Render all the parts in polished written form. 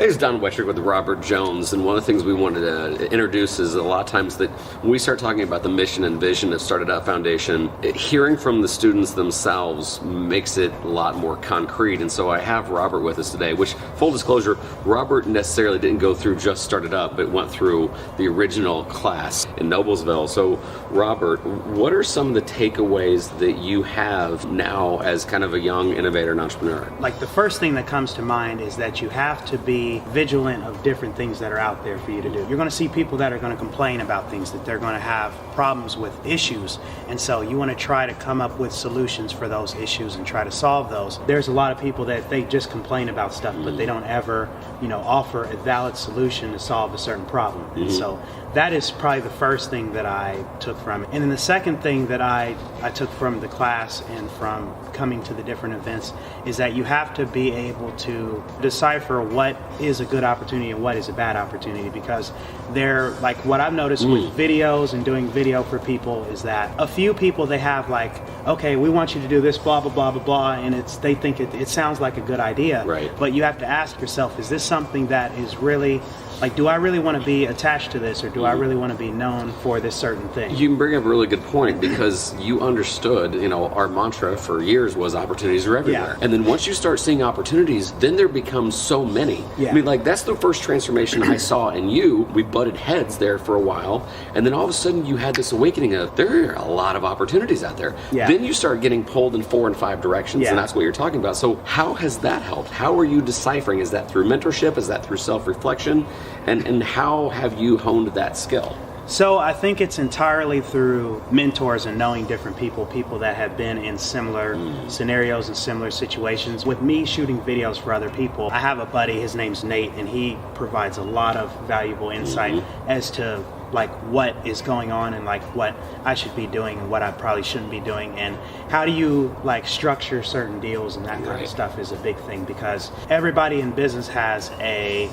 Hey, it's Don Wetrick with Robert Jones, and one of the things we wanted to introduce is a lot of times that when we start talking about the mission and vision of STARTedUP Foundation, hearing from the students themselves makes it a lot more concrete. And so I have Robert with us today, which, full disclosure, Robert necessarily didn't go through just STARTedUP, but went through the original class in Noblesville. So Robert, what are some of the takeaways that you have now as kind of a young innovator and entrepreneur? Like, the first thing that comes to mind is that you have to be vigilant of different things that are out there for you to do. You're going to see people that are going to complain about things, that they're going to have problems with issues, and so you want to try to come up with solutions for those issues and try to solve those. There's a lot of people that they just complain about stuff, but they don't ever, offer a valid solution to solve a certain problem. And so that is probably the first thing that I took from it. And then the second thing that I took from the class and from coming to the different events is that you have to be able to decipher what is a good opportunity and what is a bad opportunity, because they're like, what I've noticed with videos and doing video for people is that a few people, they have like, okay, we want you to do this, blah, blah, blah, blah, blah, and they think it sounds like a good idea. Right. But you have to ask yourself, is this something that is really, like, do I really want to be attached to this, or do I really want to be known for this certain thing? You bring up a really good point, because you understood, our mantra for years was opportunities are everywhere. Yeah. And then once you start seeing opportunities, then there becomes so many. Yeah. I mean, like, that's the first transformation I saw in you. We butted heads there for a while, and then all of a sudden you had this awakening of, there are a lot of opportunities out there. Yeah. Then you start getting pulled in 4 and 5 directions, and that's what you're talking about. So how has that helped? How are you deciphering? Is that through mentorship? Is that through self-reflection? And how have you honed that skill? So I think it's entirely through mentors and knowing different people that have been in similar scenarios and similar situations. With me shooting videos for other people, I have a buddy, his name's Nate, and he provides a lot of valuable insight as to like what is going on and like what I should be doing and what I probably shouldn't be doing, and how do you like structure certain deals, and that kind of stuff is a big thing, because everybody in business has a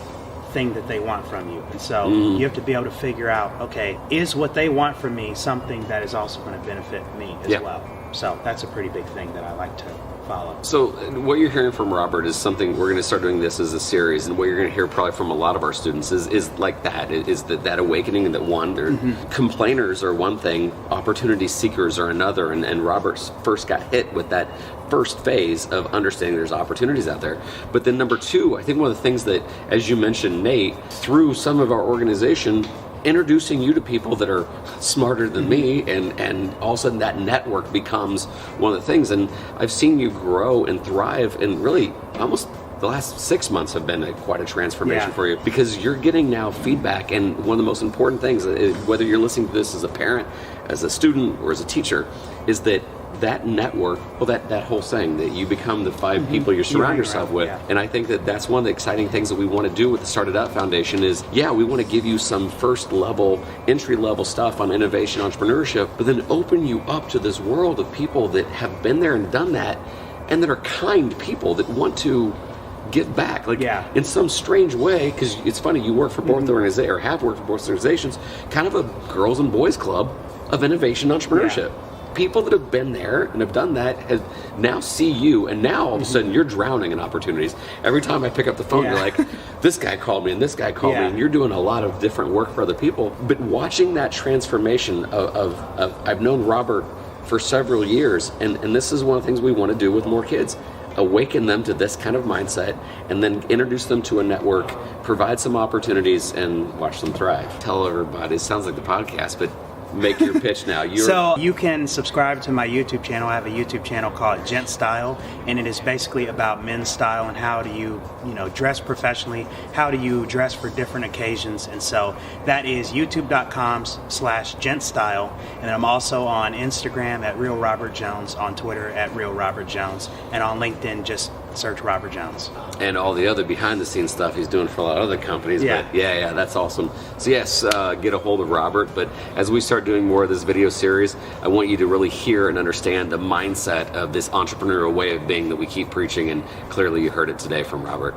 thing that they want from you, and so you have to be able to figure out, okay, is what they want from me something that is also going to benefit me as well? So that's a pretty big thing that I like to follow. So what you're hearing from Robert is something, we're going to start doing this as a series, and what you're going to hear probably from a lot of our students is like that, is that awakening, and that one, they're complainers are one thing, opportunity seekers are another, and Robert's first got hit with that first phase of understanding there's opportunities out there. But then number 2, I think one of the things that, as you mentioned, Nate, through some of our organization, introducing you to people that are smarter than me, and all of a sudden that network becomes one of the things. And I've seen you grow and thrive, and really almost the last 6 months have been quite a transformation for you, because you're getting now feedback. And one of the most important things, whether you're listening to this as a parent, as a student, or as a teacher, is that network, that whole saying that you become the 5 people you surround yourself with. And I think that that's one of the exciting things that we want to do with the STARTedUP Foundation is, we want to give you some first level, entry level stuff on innovation, entrepreneurship, but then open you up to this world of people that have been there and done that, and that are kind people that want to give back, in some strange way, because it's funny, you work for both organizations, or have worked for both organizations, kind of a girls and boys club of innovation entrepreneurship. People that have been there and have done that now see you, and now all of a sudden you're drowning in opportunities. Every time I pick up the phone, you're like, this guy called me, and this guy called me, and you're doing a lot of different work for other people. But watching that transformation of I've known Robert for several years, and this is one of the things we want to do with more kids. Awaken them to this kind of mindset, and then introduce them to a network, provide some opportunities, and watch them thrive. Tell everybody, it sounds like the podcast, but make your pitch now. So you can subscribe to my YouTube channel. I have a YouTube channel called GentStyle, and it is basically about men's style and how do you, dress professionally, how do you dress for different occasions. And so that is youtube.com/GentStyle. And then I'm also on Instagram at Real Robert Jones, on Twitter at Real Robert Jones, and on LinkedIn just search Robert Jones. And all the other behind the scenes stuff he's doing for a lot of other companies. But that's awesome. So yes, get a hold of Robert. But as we start doing more of this video series, I want you to really hear and understand the mindset of this entrepreneurial way of being that we keep preaching, and clearly you heard it today from Robert.